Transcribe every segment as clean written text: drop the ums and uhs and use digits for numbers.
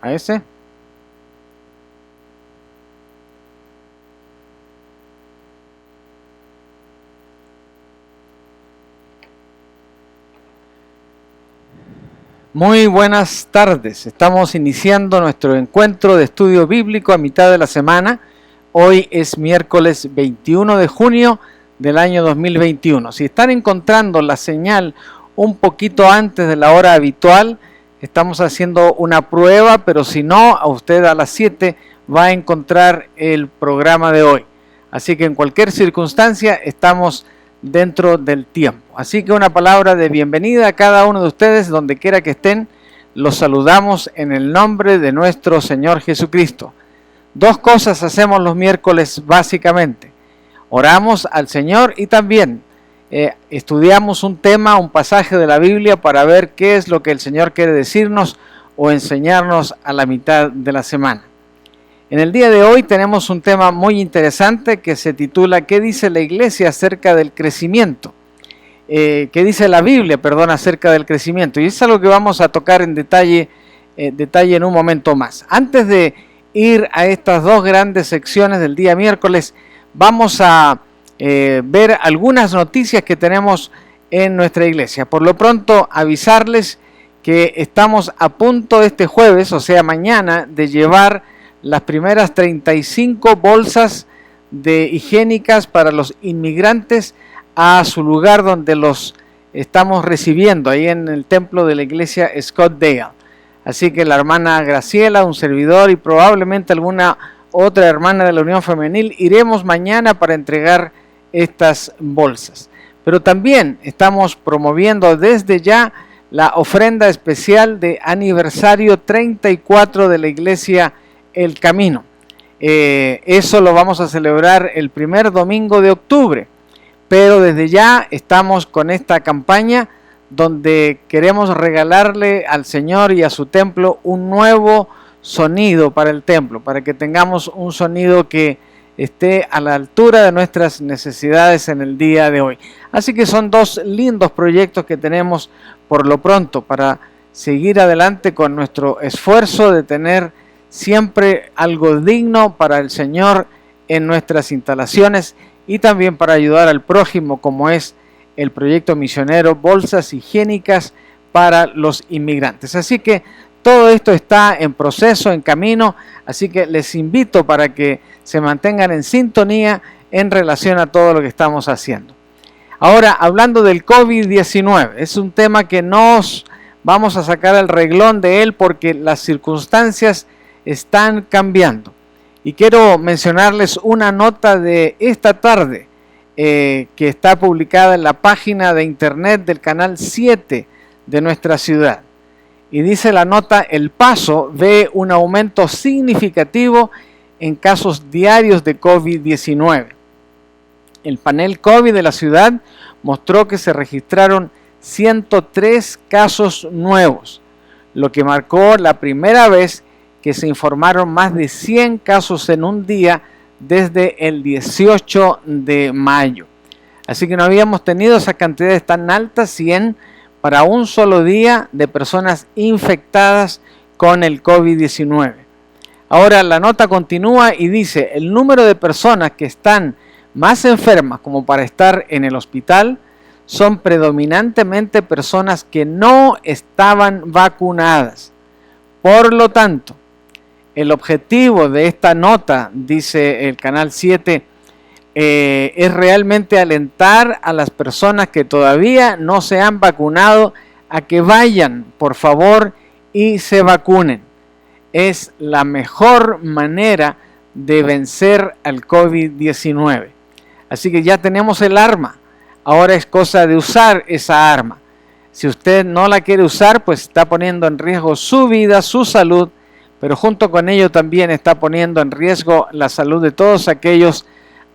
¿A ese? Muy buenas tardes. Estamos iniciando nuestro encuentro de estudio bíblico a mitad de la semana. Hoy es miércoles 21 de junio del año 2021. Si están encontrando la señal un poquito antes de la hora habitual, estamos haciendo una prueba, pero si no, a usted a las 7 va a encontrar el programa de hoy. Así que en cualquier circunstancia estamos dentro del tiempo. Así que una palabra de bienvenida a cada uno de ustedes, donde quiera que estén. Los saludamos en el nombre de nuestro Señor Jesucristo. Dos cosas hacemos los miércoles básicamente. Oramos al Señor y también estudiamos un tema, un pasaje de la Biblia para ver qué es lo que el Señor quiere decirnos o enseñarnos a la mitad de la semana. En el día de hoy tenemos un tema muy interesante que se titula ¿Qué dice la Iglesia acerca del crecimiento? ¿Qué dice la Biblia, acerca del crecimiento? Y es algo que vamos a tocar en detalle en un momento más. Antes de ir a estas dos grandes secciones del día miércoles, vamos a ver algunas noticias que tenemos en nuestra iglesia. Por lo pronto, avisarles que estamos a punto este jueves, o sea mañana, de llevar las primeras 35 bolsas de higiénicas para los inmigrantes a su lugar donde los estamos recibiendo, ahí en el templo de la iglesia Scottsdale. Así que la hermana Graciela, un servidor y probablemente alguna otra hermana de la Unión Femenil, iremos mañana para entregar estas bolsas. Pero también estamos promoviendo desde ya la ofrenda especial de aniversario 34 de la iglesia El Camino. Eso lo vamos a celebrar el primer domingo de octubre, pero desde ya estamos con esta campaña donde queremos regalarle al Señor y a su templo un nuevo sonido para el templo, para que tengamos un sonido que esté a la altura de nuestras necesidades en el día de hoy. Así que son dos lindos proyectos que tenemos por lo pronto para seguir adelante con nuestro esfuerzo de tener siempre algo digno para el Señor en nuestras instalaciones y también para ayudar al prójimo, como es el proyecto misionero Bolsas Higiénicas para los Inmigrantes. Así que todo esto está en proceso, en camino, así que les invito para que se mantengan en sintonía en relación a todo lo que estamos haciendo. Ahora, hablando del COVID-19, es un tema que nos vamos a sacar al reglón de él porque las circunstancias están cambiando. Y quiero mencionarles una nota de esta tarde que está publicada en la página de internet del canal 7 de nuestra ciudad. Y dice la nota: El Paso ve un aumento significativo en casos diarios de COVID-19. El panel COVID de la ciudad mostró que se registraron 103 casos nuevos, lo que marcó la primera vez que se informaron más de 100 casos en un día desde el 18 de mayo. Así que no habíamos tenido esas cantidades tan altas, 100 para un solo día de personas infectadas con el COVID-19. Ahora la nota continúa y dice: el número de personas que están más enfermas como para estar en el hospital son predominantemente personas que no estaban vacunadas. Por lo tanto, el objetivo de esta nota, dice el Canal 7, es realmente alentar a las personas que todavía no se han vacunado a que vayan, por favor, y se vacunen. Es la mejor manera de vencer al COVID-19. Así que ya tenemos el arma. Ahora es cosa de usar esa arma. Si usted no la quiere usar, pues está poniendo en riesgo su vida, su salud, pero junto con ello también está poniendo en riesgo la salud de todos aquellos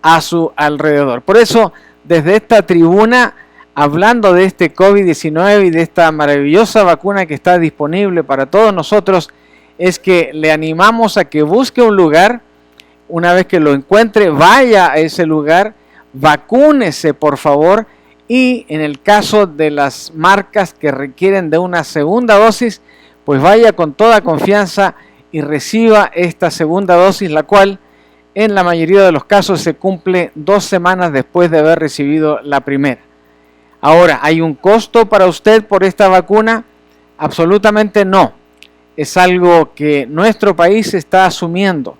a su alrededor. Por eso, desde esta tribuna, hablando de este COVID-19 y de esta maravillosa vacuna que está disponible para todos nosotros, es que le animamos a que busque un lugar. Una vez que lo encuentre, vaya a ese lugar, vacúnese por favor, y en el caso de las marcas que requieren de una segunda dosis, pues vaya con toda confianza y reciba esta segunda dosis, la cual en la mayoría de los casos se cumple 2 semanas después de haber recibido la primera. Ahora, ¿hay un costo para usted por esta vacuna? Absolutamente no. Es algo que nuestro país está asumiendo.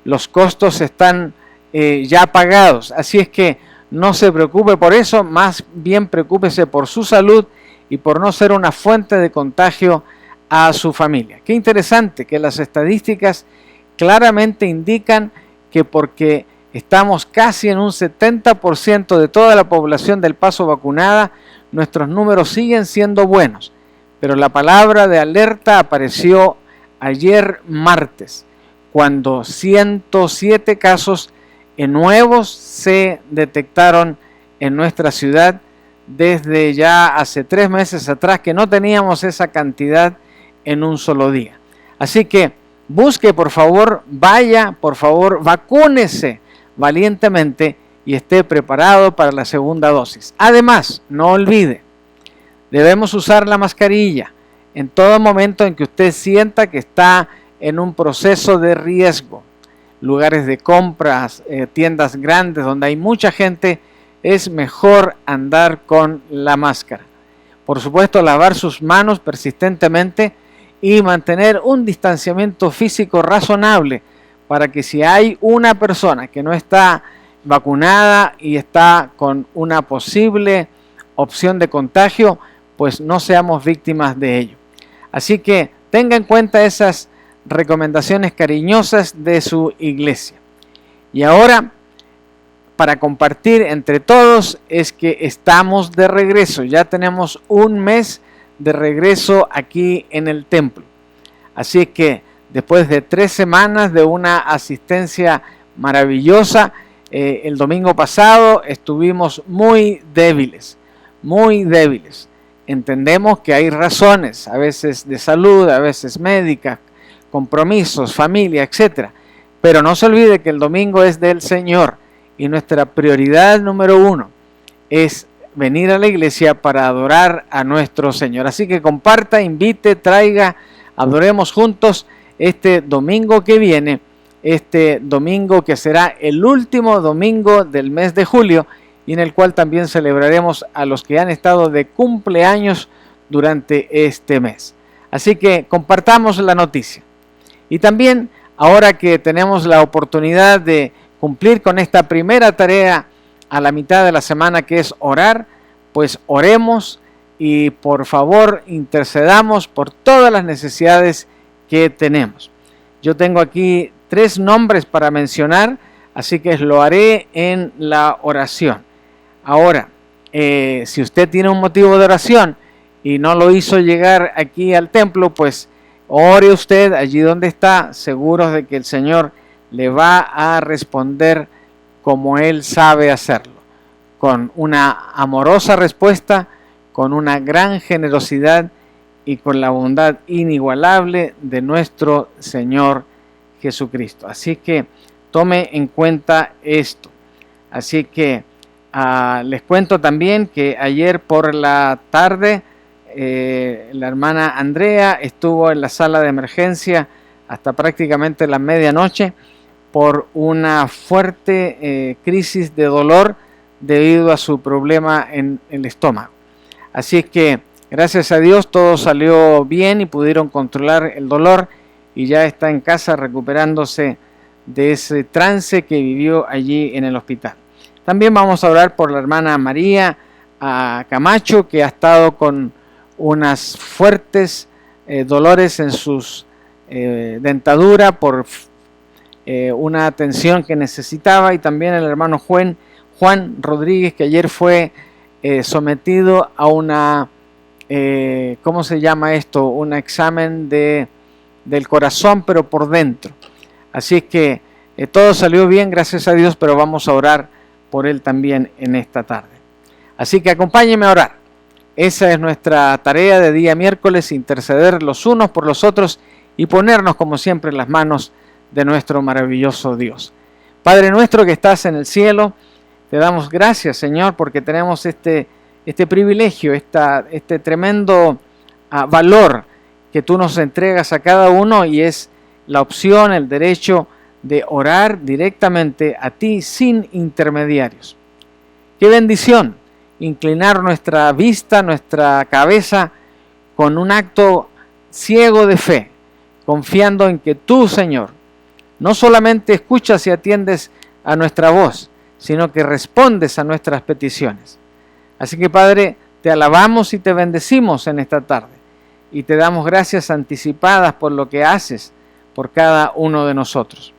Los costos están ya pagados, así es que no se preocupe por eso, más bien preocúpese por su salud y por no ser una fuente de contagio a su familia. Qué interesante que las estadísticas claramente indican que porque estamos casi en un 70% de toda la población del Paso vacunada, nuestros números siguen siendo buenos. Pero la palabra de alerta apareció ayer martes, cuando 107 casos nuevos se detectaron en nuestra ciudad desde ya hace 3 meses atrás, que no teníamos esa cantidad en un solo día. Así que busque, por favor, vaya, por favor, vacúnese valientemente y esté preparado para la segunda dosis. Además, no olvide, debemos usar la mascarilla en todo momento en que usted sienta que está en un proceso de riesgo. Lugares de compras, tiendas grandes donde hay mucha gente, es mejor andar con la máscara. Por supuesto, lavar sus manos persistentemente y mantener un distanciamiento físico razonable para que si hay una persona que no está vacunada y está con una posible opción de contagio, pues no seamos víctimas de ello. Así que tenga en cuenta esas recomendaciones cariñosas de su iglesia. Y ahora, para compartir entre todos, es que estamos de regreso. Ya tenemos un mes de regreso aquí en el templo. Así que después de 3 semanas de una asistencia maravillosa, el domingo pasado estuvimos muy débiles. Entendemos que hay razones, a veces de salud, a veces médicas, compromisos, familia, etc. Pero no se olvide que el domingo es del Señor y nuestra prioridad número 1 es venir a la iglesia para adorar a nuestro Señor. Así que comparta, invite, traiga, adoremos juntos este domingo que viene, este domingo que será el último domingo del mes de julio y en el cual también celebraremos a los que han estado de cumpleaños durante este mes. Así que compartamos la noticia. Y también, ahora que tenemos la oportunidad de cumplir con esta primera tarea a la mitad de la semana, que es orar, pues oremos y por favor intercedamos por todas las necesidades que tenemos. Yo tengo aquí 3 nombres para mencionar, así que lo haré en la oración. Ahora, si usted tiene un motivo de oración y no lo hizo llegar aquí al templo, pues ore usted allí donde está, seguros de que el Señor le va a responder como Él sabe hacerlo, con una amorosa respuesta, con una gran generosidad y con la bondad inigualable de nuestro Señor Jesucristo. Así que tome en cuenta esto. Así que les cuento también que ayer por la tarde la hermana Andrea estuvo en la sala de emergencia hasta prácticamente la medianoche por una fuerte crisis de dolor debido a su problema en el estómago. Así es que gracias a Dios todo salió bien y pudieron controlar el dolor y ya está en casa recuperándose de ese trance que vivió allí en el hospital. También vamos a orar por la hermana María Camacho, que ha estado con unas fuertes dolores en sus dentadura por una atención que necesitaba, y también el hermano Juan Rodríguez, que ayer fue sometido a una, ¿cómo se llama esto? Un examen del corazón, pero por dentro. Así es que todo salió bien, gracias a Dios, pero vamos a orar por él también en esta tarde. Así que acompáñenme a orar. Esa es nuestra tarea de día miércoles, interceder los unos por los otros y ponernos como siempre en las manos de nuestro maravilloso Dios. Padre nuestro que estás en el cielo, te damos gracias, Señor, porque tenemos este privilegio, este tremendo valor que tú nos entregas a cada uno, y es la opción, el derecho de orar directamente a ti sin intermediarios. ¡Qué bendición! Inclinar nuestra vista, nuestra cabeza con un acto ciego de fe, confiando en que tú, Señor, no solamente escuchas y atiendes a nuestra voz, sino que respondes a nuestras peticiones. Así que, Padre, te alabamos y te bendecimos en esta tarde y te damos gracias anticipadas por lo que haces por cada uno de nosotros.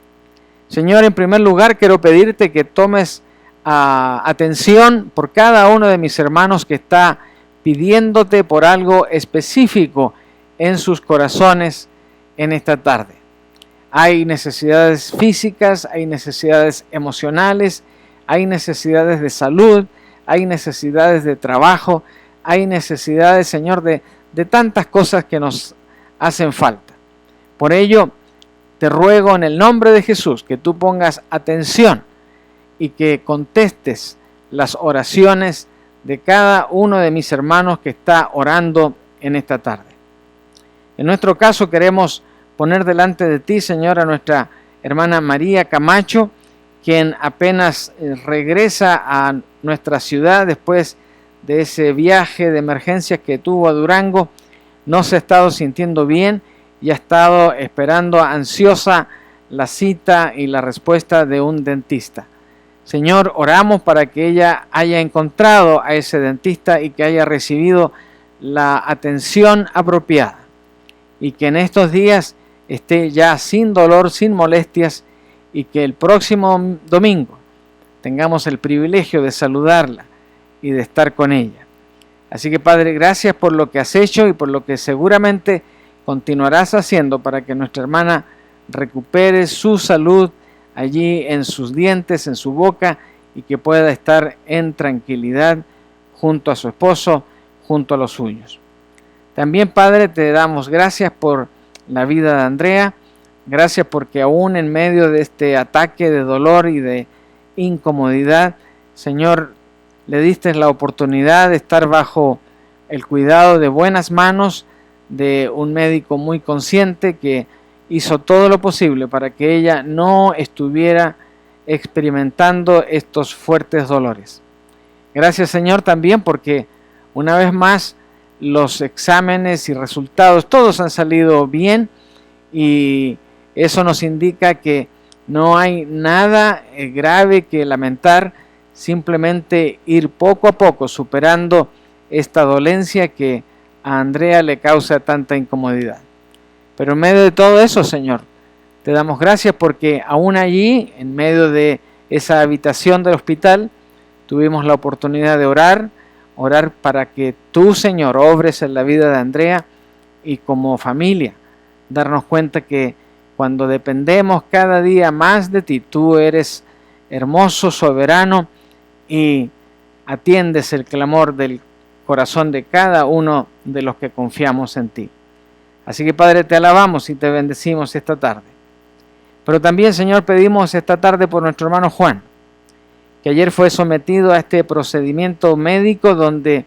Señor, en primer lugar quiero pedirte que tomes atención por cada uno de mis hermanos que está pidiéndote por algo específico en sus corazones en esta tarde. Hay necesidades físicas, hay necesidades emocionales, hay necesidades de salud, hay necesidades de trabajo, hay necesidades, Señor, de tantas cosas que nos hacen falta. Por ello, te ruego en el nombre de Jesús que tú pongas atención y que contestes las oraciones de cada uno de mis hermanos que está orando en esta tarde. En nuestro caso queremos poner delante de ti, Señor, a nuestra hermana María Camacho, quien apenas regresa a nuestra ciudad después de ese viaje de emergencias que tuvo a Durango. No se ha estado sintiendo bien y ha estado esperando ansiosa la cita y la respuesta de un dentista. Señor, oramos para que ella haya encontrado a ese dentista y que haya recibido la atención apropiada y que en estos días esté ya sin dolor, sin molestias y que el próximo domingo tengamos el privilegio de saludarla y de estar con ella. Así que, Padre, gracias por lo que has hecho y por lo que seguramente continuarás haciendo para que nuestra hermana recupere su salud allí en sus dientes, en su boca, y que pueda estar en tranquilidad junto a su esposo, junto a los suyos. También, Padre, te damos gracias por la vida de Andrea. Gracias porque aún en medio de este ataque de dolor y de incomodidad, Señor, le diste la oportunidad de estar bajo el cuidado de buenas manos de un médico muy consciente que hizo todo lo posible para que ella no estuviera experimentando estos fuertes dolores. Gracias, Señor, también porque una vez más los exámenes y resultados todos han salido bien y eso nos indica que no hay nada grave que lamentar, simplemente ir poco a poco superando esta dolencia que a Andrea le causa tanta incomodidad. Pero en medio de todo eso, Señor, te damos gracias porque aún allí, en medio de esa habitación del hospital, tuvimos la oportunidad de orar para que tú, Señor, obres en la vida de Andrea y como familia, darnos cuenta que cuando dependemos cada día más de ti, tú eres hermoso, soberano y atiendes el clamor del corazón de cada uno de los que confiamos en ti. Así que, Padre, te alabamos y te bendecimos esta tarde. Pero también, Señor, pedimos esta tarde por nuestro hermano Juan, que ayer fue sometido a este procedimiento médico donde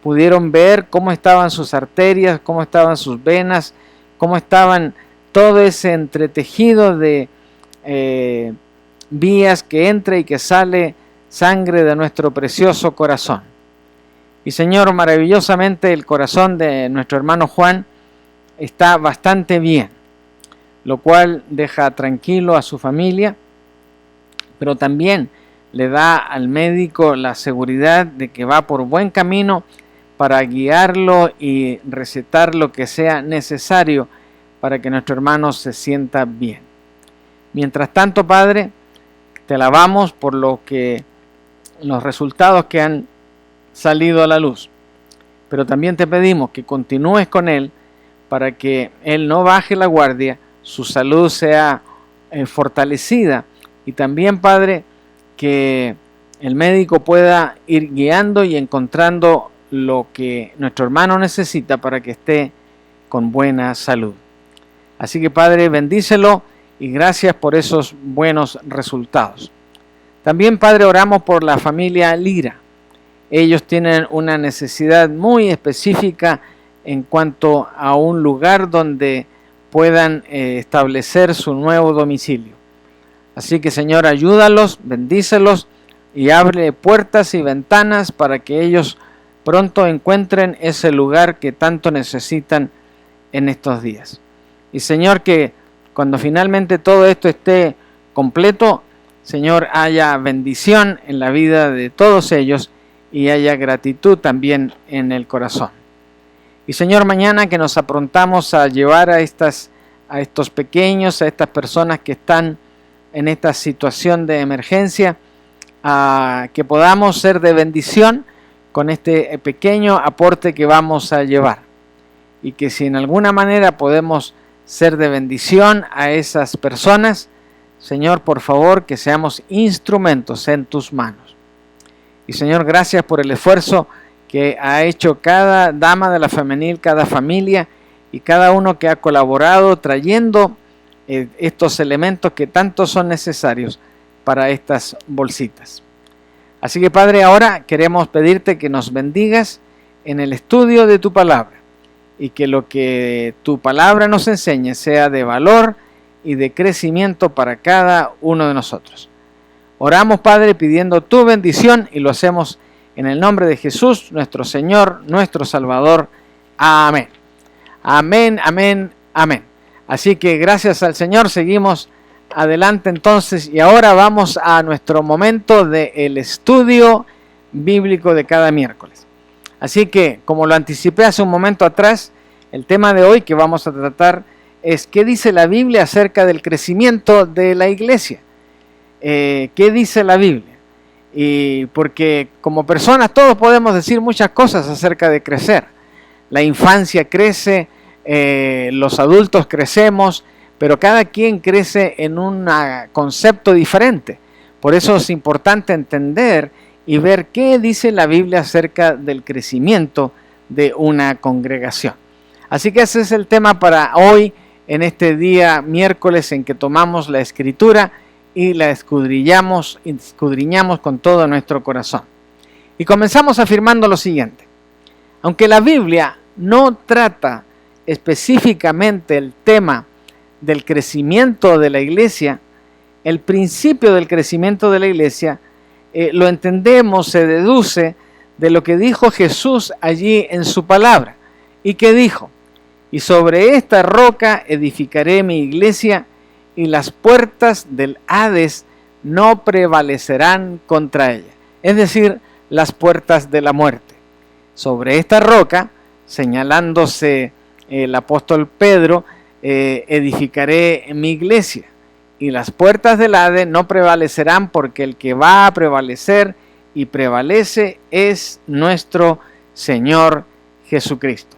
pudieron ver cómo estaban sus arterias, cómo estaban sus venas, cómo estaban todo ese entretejido de vías que entra y que sale sangre de nuestro precioso corazón. Y, Señor, maravillosamente el corazón de nuestro hermano Juan está bastante bien, lo cual deja tranquilo a su familia, pero también le da al médico la seguridad de que va por buen camino para guiarlo y recetar lo que sea necesario para que nuestro hermano se sienta bien. Mientras tanto, Padre, te alabamos por los resultados que han salido a la luz, pero también te pedimos que continúes con él para que él no baje la guardia, su salud sea fortalecida y también, Padre, que el médico pueda ir guiando y encontrando lo que nuestro hermano necesita para que esté con buena salud. Así que, Padre, bendícelo y gracias por esos buenos resultados. También, Padre, oramos por la familia Lira. Ellos tienen una necesidad muy específica en cuanto a un lugar donde puedan establecer su nuevo domicilio. Así que, Señor, ayúdalos, bendícelos y abre puertas y ventanas para que ellos pronto encuentren ese lugar que tanto necesitan en estos días. Y, Señor, que cuando finalmente todo esto esté completo, Señor, haya bendición en la vida de todos ellos y haya gratitud también en el corazón. Y, Señor, mañana que nos aprontamos a llevar a estos pequeños, a estas personas que están en esta situación de emergencia, que podamos ser de bendición con este pequeño aporte que vamos a llevar. Y que si en alguna manera podemos ser de bendición a esas personas, Señor, por favor, que seamos instrumentos en tus manos. Y, Señor, gracias por el esfuerzo que ha hecho cada dama de la femenil, cada familia y cada uno que ha colaborado trayendo estos elementos que tanto son necesarios para estas bolsitas. Así que, Padre, ahora queremos pedirte que nos bendigas en el estudio de tu palabra y que lo que tu palabra nos enseñe sea de valor y de crecimiento para cada uno de nosotros. Oramos, Padre, pidiendo tu bendición y lo hacemos en el nombre de Jesús, nuestro Señor, nuestro Salvador. Amén. Amén, amén, amén. Así que gracias al Señor, seguimos adelante entonces y ahora vamos a nuestro momento del estudio bíblico de cada miércoles. Así que, como lo anticipé hace un momento atrás, el tema de hoy que vamos a tratar es ¿qué dice la Biblia acerca del crecimiento de la iglesia? ¿Qué dice la Biblia? Y porque como personas todos podemos decir muchas cosas acerca de crecer. La infancia crece, los adultos crecemos, pero cada quien crece en un concepto diferente. Por eso es importante entender y ver qué dice la Biblia acerca del crecimiento de una congregación. Así que ese es el tema para hoy, en este día miércoles en que tomamos la Escritura y la escudriñamos con todo nuestro corazón. Y comenzamos afirmando lo siguiente: aunque la Biblia no trata específicamente el tema del crecimiento de la iglesia, el principio del crecimiento de la iglesia lo entendemos, se deduce de lo que dijo Jesús allí en su palabra. ¿Y qué dijo? Y sobre esta roca edificaré mi iglesia, y las puertas del Hades no prevalecerán contra ella. Es decir, las puertas de la muerte. Sobre esta roca, señalándose el apóstol Pedro, edificaré mi iglesia, y las puertas del Hades no prevalecerán, porque el que va a prevalecer y prevalece es nuestro Señor Jesucristo.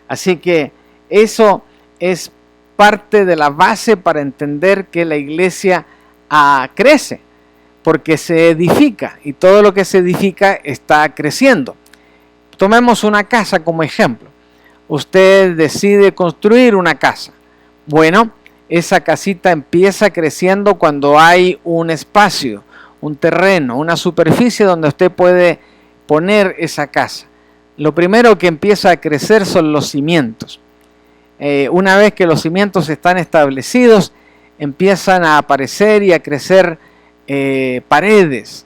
Así que eso es parte de la base para entender que la iglesia crece, porque se edifica y todo lo que se edifica está creciendo. Tomemos una casa como ejemplo. Usted decide construir una casa. Bueno, esa casita empieza creciendo cuando hay un espacio, un terreno, una superficie donde usted puede poner esa casa. Lo primero que empieza a crecer son los cimientos. Una vez que los cimientos están establecidos, empiezan a aparecer y a crecer paredes,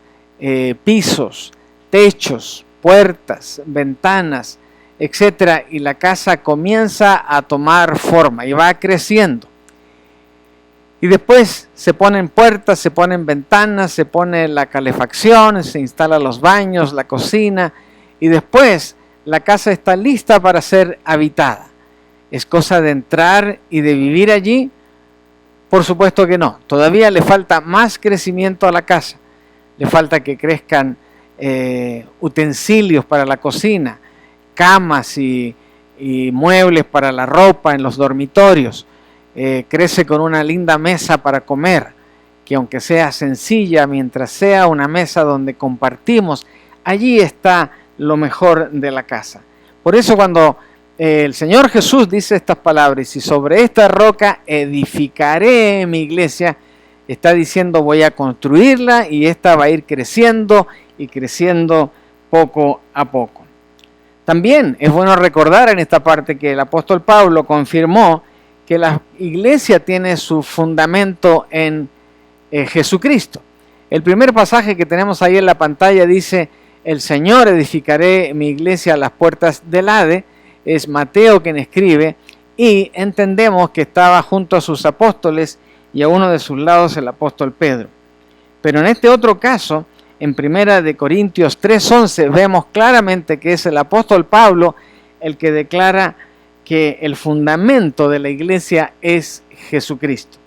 pisos, techos, puertas, ventanas, etcétera, y la casa comienza a tomar forma y va creciendo. Y después se ponen puertas, se ponen ventanas, se pone la calefacción, se instalan los baños, la cocina, y después la casa está lista para ser habitada. ¿Es cosa de entrar y de vivir allí? Por supuesto que no. Todavía le falta más crecimiento a la casa. Le falta que crezcan utensilios para la cocina, camas y muebles para la ropa en los dormitorios. Crece con una linda mesa para comer, que aunque sea sencilla, mientras sea una mesa donde compartimos, allí está lo mejor de la casa. Por eso cuando el Señor Jesús dice estas palabras, y sobre esta roca edificaré mi iglesia, está diciendo voy a construirla y esta va a ir creciendo y creciendo poco a poco. También es bueno recordar en esta parte que el apóstol Pablo confirmó que la iglesia tiene su fundamento en Jesucristo. El primer pasaje que tenemos ahí en la pantalla dice: el Señor edificaré mi iglesia a las puertas del Hades. Es Mateo quien escribe, y entendemos que estaba junto a sus apóstoles y a uno de sus lados el apóstol Pedro. Pero en este otro caso, en 1 Corintios 3:11, vemos claramente que es el apóstol Pablo el que declara que el fundamento de la iglesia es Jesucristo.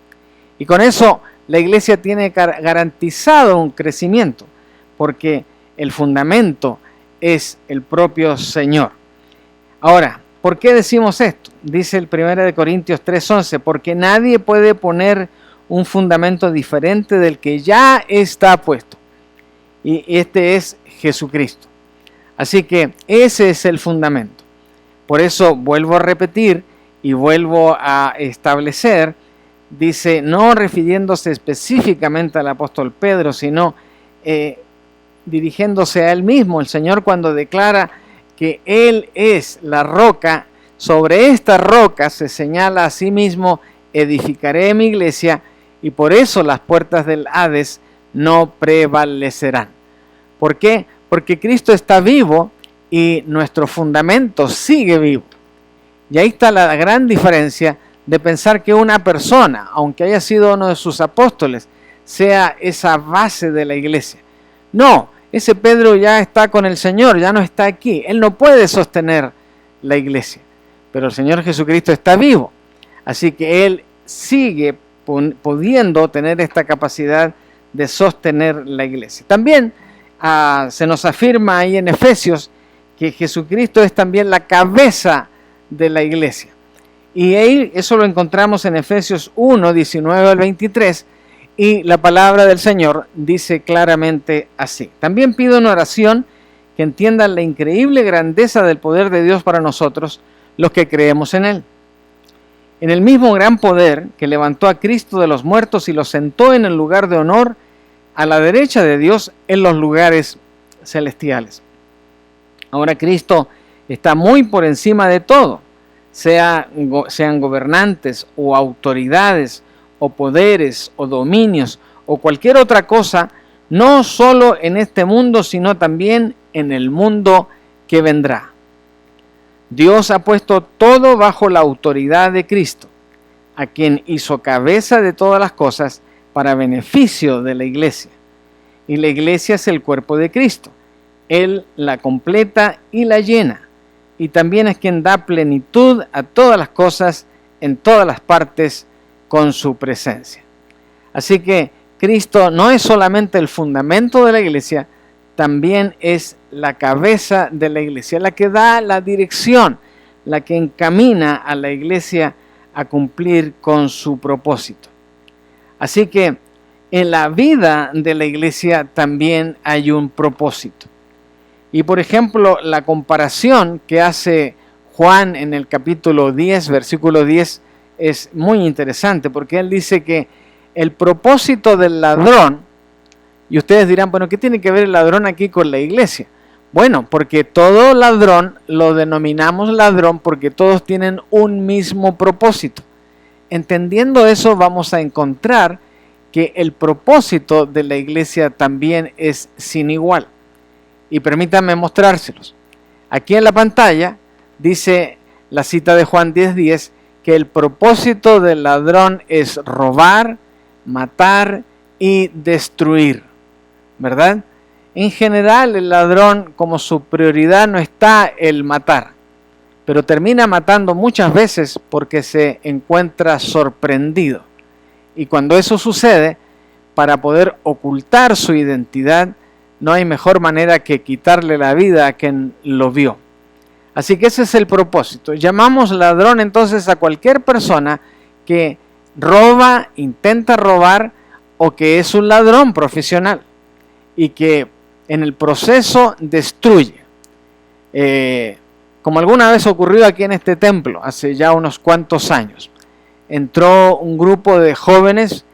Y con eso la iglesia tiene garantizado un crecimiento, porque el fundamento es el propio Señor. Ahora, ¿por qué decimos esto? Dice el 1 Corintios 3:11, porque nadie puede poner un fundamento diferente del que ya está puesto. Y este es Jesucristo. Así que ese es el fundamento. Por eso vuelvo a repetir y vuelvo a establecer, dice, no refiriéndose específicamente al apóstol Pedro, sino dirigiéndose a él mismo, el Señor, cuando declara que Él es la roca. Sobre esta roca se señala a sí mismo: edificaré mi iglesia, y por eso las puertas del Hades no prevalecerán. ¿Por qué? Porque Cristo está vivo y nuestro fundamento sigue vivo. Y ahí está la gran diferencia de pensar que una persona, aunque haya sido uno de sus apóstoles, sea esa base de la iglesia. No, ese Pedro ya está con el Señor, ya no está aquí. Él no puede sostener la iglesia, pero el Señor Jesucristo está vivo. Así que Él sigue pudiendo tener esta capacidad de sostener la iglesia. También se nos afirma ahí en Efesios que Jesucristo es también la cabeza de la iglesia. Y ahí eso lo encontramos en Efesios 1, 19 al 23, y la palabra del Señor dice claramente así. También pido en oración que entiendan la increíble grandeza del poder de Dios para nosotros, los que creemos en Él. En el mismo gran poder que levantó a Cristo de los muertos y lo sentó en el lugar de honor a la derecha de Dios en los lugares celestiales. Ahora Cristo está muy por encima de todo, sean gobernantes o autoridades o poderes o dominios o cualquier otra cosa, no solo en este mundo, sino también en el mundo que vendrá. Dios ha puesto todo bajo la autoridad de Cristo, a quien hizo cabeza de todas las cosas para beneficio de la iglesia. Y la iglesia es el cuerpo de Cristo. Él la completa y la llena. Y también es quien da plenitud a todas las cosas en todas las partes con su presencia. Así que Cristo no es solamente el fundamento de la iglesia, también es la cabeza de la iglesia, la que da la dirección, la que encamina a la iglesia a cumplir con su propósito. Así que en la vida de la iglesia también hay un propósito. Y por ejemplo, la comparación que hace Juan en el capítulo 10, versículo 10, es muy interesante, porque él dice que el propósito del ladrón, y ustedes dirán, bueno, ¿qué tiene que ver el ladrón aquí con la iglesia? Bueno, porque todo ladrón lo denominamos ladrón porque todos tienen un mismo propósito. Entendiendo eso, vamos a encontrar que el propósito de la iglesia también es sin igual. Y permítanme mostrárselos. Aquí en la pantalla dice la cita de Juan 10:10, que el propósito del ladrón es robar, matar y destruir, ¿verdad? En general, el ladrón, como su prioridad no está el matar, pero termina matando muchas veces porque se encuentra sorprendido. Y cuando eso sucede, para poder ocultar su identidad, no hay mejor manera que quitarle la vida a quien lo vio. Así que ese es el propósito. Llamamos ladrón entonces a cualquier persona que roba, intenta robar o que es un ladrón profesional y que en el proceso destruye. Como alguna vez ocurrió aquí en este templo, hace ya unos cuantos años. Entró un grupo de jóvenes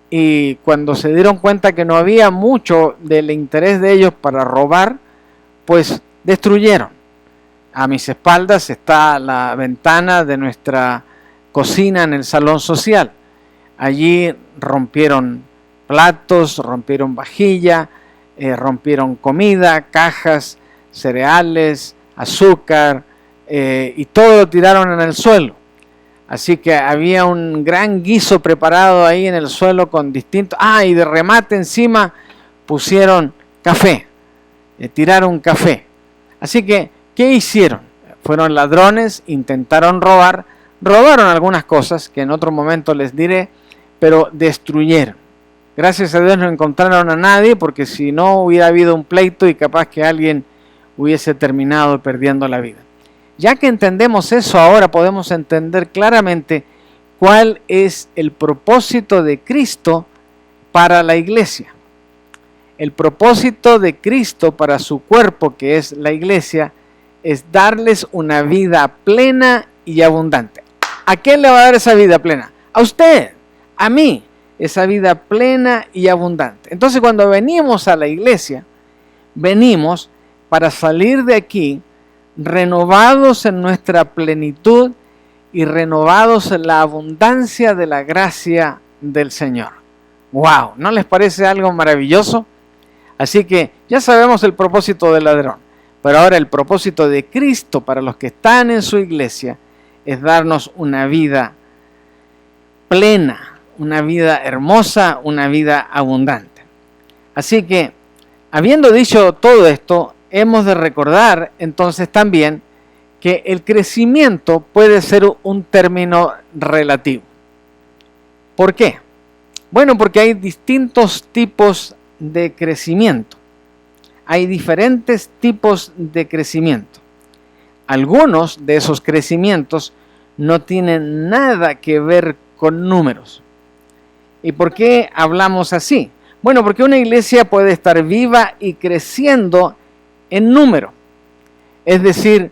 y cuando se dieron cuenta que no había mucho del interés de ellos para robar, pues destruyeron. A mis espaldas está la ventana de nuestra cocina en el salón social. Allí rompieron platos, rompieron vajilla, rompieron comida, cajas, cereales, azúcar, y todo lo tiraron en el suelo. Así que había un gran guiso preparado ahí en el suelo con distintos... y de remate encima pusieron café, tiraron café. Así que, ¿qué hicieron? Fueron ladrones, intentaron robar, robaron algunas cosas que en otro momento les diré, pero destruyeron. Gracias a Dios no encontraron a nadie, porque si no hubiera habido un pleito y capaz que alguien hubiese terminado perdiendo la vida. Ya que entendemos eso, ahora podemos entender claramente cuál es el propósito de Cristo para la iglesia. El propósito de Cristo para su cuerpo, que es la iglesia, es darles una vida plena y abundante. ¿A quién le va a dar esa vida plena? A usted, a mí, esa vida plena y abundante. Entonces, cuando venimos a la iglesia, venimos para salir de aquí renovados en nuestra plenitud y renovados en la abundancia de la gracia del Señor. ¡Wow! ¿No les parece algo maravilloso? Así que ya sabemos el propósito del ladrón, pero ahora el propósito de Cristo para los que están en su iglesia es darnos una vida plena, una vida hermosa, una vida abundante. Así que, habiendo dicho todo esto, hemos de recordar entonces también que el crecimiento puede ser un término relativo. ¿Por qué? Bueno, porque hay distintos tipos de crecimiento. Hay diferentes tipos de crecimiento. Algunos de esos crecimientos no tienen nada que ver con números. ¿Y por qué hablamos así? Bueno, porque una iglesia puede estar viva y creciendo en número. Es decir,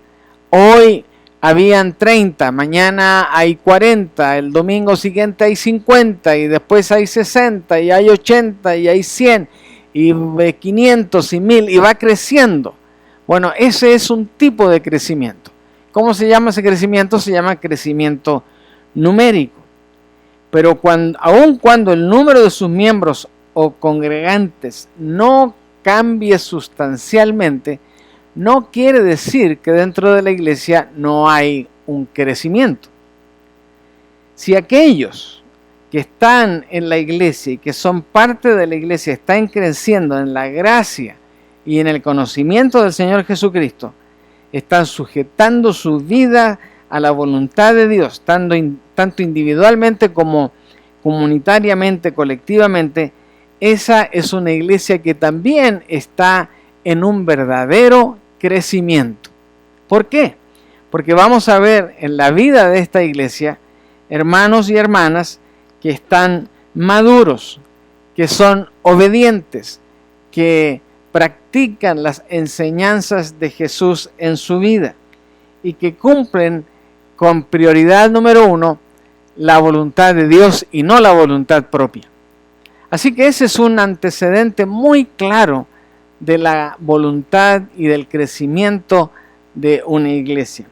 hoy habían 30, mañana hay 40, el domingo siguiente hay 50 y después hay 60 y hay 80 y hay 100 y 500 y 1000 y va creciendo. Bueno, ese es un tipo de crecimiento. ¿Cómo se llama ese crecimiento? Se llama crecimiento numérico. Pero aun cuando el número de sus miembros o congregantes no cambie sustancialmente, no quiere decir que dentro de la iglesia no hay un crecimiento. Si aquellos que están en la iglesia y que son parte de la iglesia están creciendo en la gracia y en el conocimiento del Señor Jesucristo, están sujetando su vida a la voluntad de Dios, tanto individualmente como comunitariamente, colectivamente, esa es una iglesia que también está en un verdadero crecimiento. ¿Por qué? Porque vamos a ver en la vida de esta iglesia hermanos y hermanas que están maduros, que son obedientes, que practican las enseñanzas de Jesús en su vida y que cumplen con prioridad número 1 la voluntad de Dios y no la voluntad propia. Así que ese es un antecedente muy claro de la voluntad y del crecimiento de una iglesia.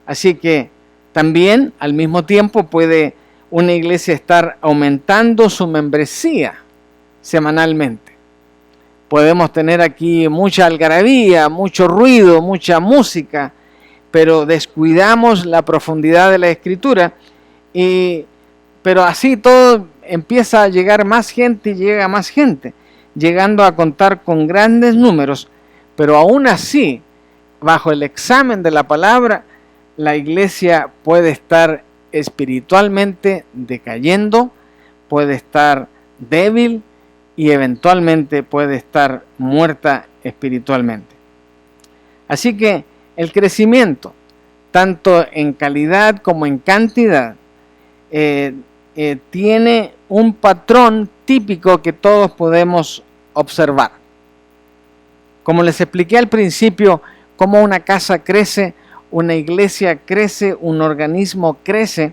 Así que también al mismo tiempo puede una iglesia estar aumentando su membresía semanalmente. Podemos tener aquí mucha algarabía, mucho ruido, mucha música, pero descuidamos la profundidad de la Escritura, pero así todo empieza a llegar más gente y llega más gente, llegando a contar con grandes números, pero aún así, bajo el examen de la palabra, la iglesia puede estar espiritualmente decayendo, puede estar débil y eventualmente puede estar muerta espiritualmente. Así que el crecimiento, tanto en calidad como en cantidad, tiene un patrón típico que todos podemos observar. Como les expliqué al principio, cómo una casa crece, una iglesia crece, un organismo crece.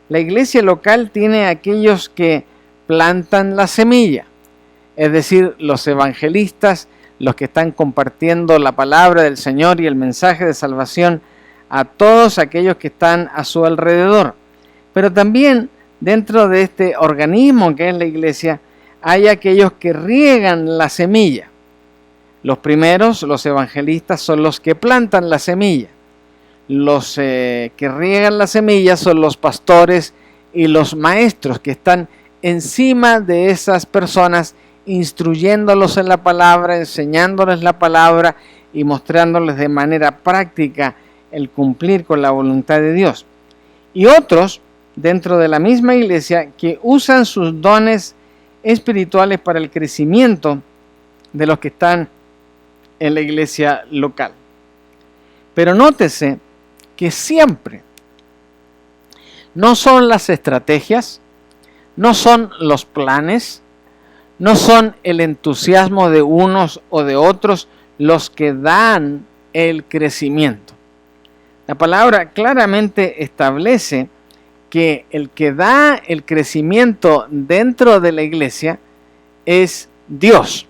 La iglesia local tiene aquellos que plantan la semilla, es decir, los evangelistas, los que están compartiendo la palabra del Señor y el mensaje de salvación a todos aquellos que están a su alrededor. Pero también dentro de este organismo que es la iglesia, hay aquellos que riegan la semilla. Los primeros, los evangelistas, son los que plantan la semilla. Los que riegan la semilla son los pastores y los maestros que están encima de esas personas, instruyéndolos en la palabra, enseñándoles la palabra y mostrándoles de manera práctica el cumplir con la voluntad de Dios. Y otros dentro de la misma iglesia que usan sus dones espirituales para el crecimiento de los que están en la iglesia local. Pero nótese que siempre no son las estrategias, no son los planes, no son el entusiasmo de unos o de otros los que dan el crecimiento. La palabra claramente establece que el que da el crecimiento dentro de la iglesia es Dios.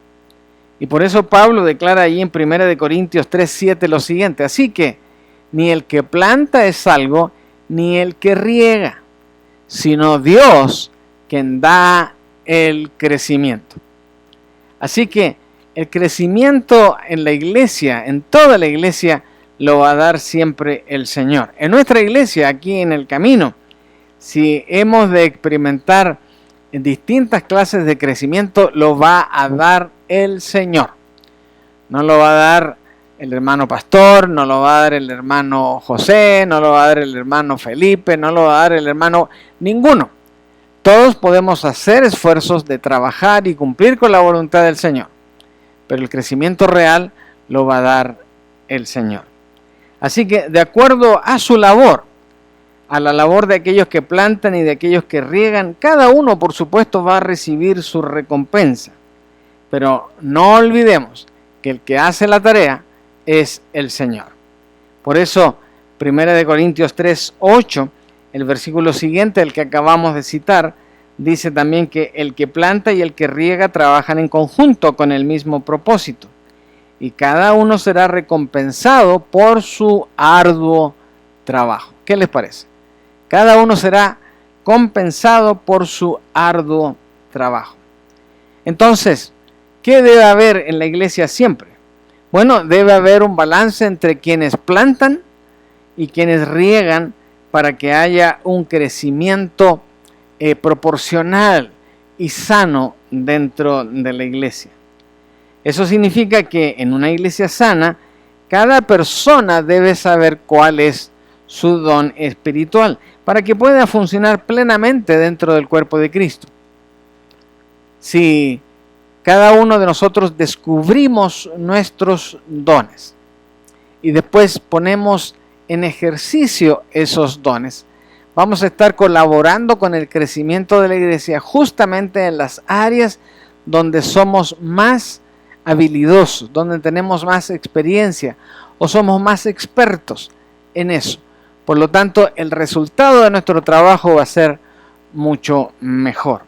Y por eso Pablo declara ahí en 1 Corintios 3:7 lo siguiente: así que ni el que planta es algo, ni el que riega, sino Dios quien da el crecimiento. Así que el crecimiento en la iglesia, en toda la iglesia, lo va a dar siempre el Señor. En nuestra iglesia, aquí en el camino, si hemos de experimentar distintas clases de crecimiento, lo va a dar el Señor. No lo va a dar el hermano pastor, no lo va a dar el hermano José, no lo va a dar el hermano Felipe, no lo va a dar el hermano ninguno. Todos podemos hacer esfuerzos de trabajar y cumplir con la voluntad del Señor, pero el crecimiento real lo va a dar el Señor. Así que de acuerdo a su labor, a la labor de aquellos que plantan y de aquellos que riegan, cada uno por supuesto va a recibir su recompensa. Pero no olvidemos que el que hace la tarea es el Señor. Por eso, 1 Corintios 3:8, el versículo siguiente, el que acabamos de citar, dice también que el que planta y el que riega trabajan en conjunto con el mismo propósito, y cada uno será recompensado por su arduo trabajo. ¿Qué les parece? Cada uno será compensado por su arduo trabajo. Entonces, ¿qué debe haber en la iglesia siempre? Bueno, debe haber un balance entre quienes plantan y quienes riegan para que haya un crecimiento proporcional y sano dentro de la iglesia. Eso significa que en una iglesia sana, cada persona debe saber cuál es su don espiritual para que pueda funcionar plenamente dentro del cuerpo de Cristo. Si cada uno de nosotros descubrimos nuestros dones y después ponemos en ejercicio esos dones, vamos a estar colaborando con el crecimiento de la iglesia justamente en las áreas donde somos más habilidosos, donde tenemos más experiencia o somos más expertos en eso. Por lo tanto, el resultado de nuestro trabajo va a ser mucho mejor.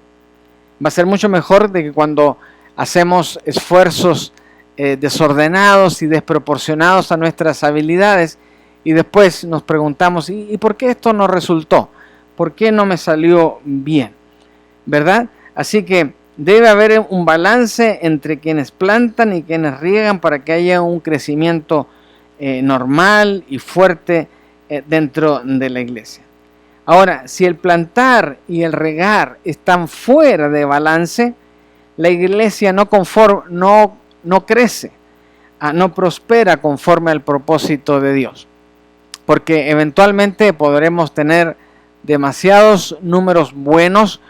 Va a ser mucho mejor de que cuando hacemos esfuerzos desordenados y desproporcionados a nuestras habilidades y después nos preguntamos, ¿y por qué esto no resultó? ¿Por qué no me salió bien? ¿Verdad? Así que debe haber un balance entre quienes plantan y quienes riegan para que haya un crecimiento normal y fuerte dentro de la iglesia. Ahora, si el plantar y el regar están fuera de balance, la iglesia no crece, no prospera conforme al propósito de Dios. Porque eventualmente podremos tener demasiados números buenos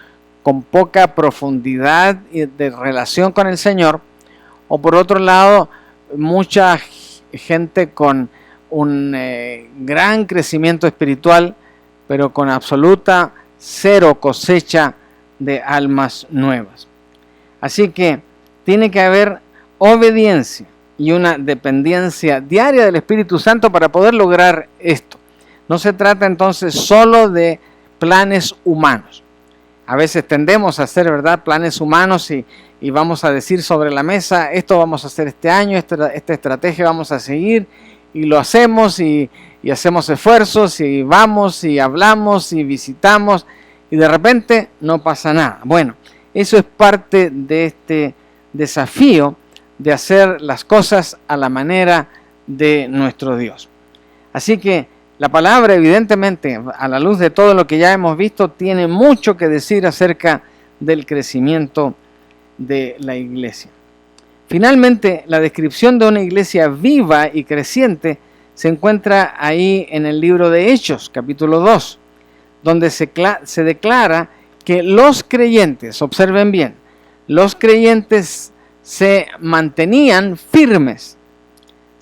con poca profundidad de relación con el Señor, o por otro lado, mucha gente con un gran crecimiento espiritual, pero con absoluta cero cosecha de almas nuevas. Así que tiene que haber obediencia y una dependencia diaria del Espíritu Santo para poder lograr esto. No se trata entonces solo de planes humanos. A veces tendemos a hacer, ¿verdad?, planes humanos y vamos a decir sobre la mesa, esto vamos a hacer este año, esta estrategia vamos a seguir, y lo hacemos y y hacemos esfuerzos y vamos y hablamos y visitamos y de repente no pasa nada. Bueno, eso es parte de este desafío de hacer las cosas a la manera de nuestro Dios. Así que la palabra, evidentemente, a la luz de todo lo que ya hemos visto, tiene mucho que decir acerca del crecimiento de la iglesia. Finalmente, la descripción de una iglesia viva y creciente se encuentra ahí en el libro de Hechos, capítulo 2, donde se declara que los creyentes, observen bien, los creyentes se mantenían firmes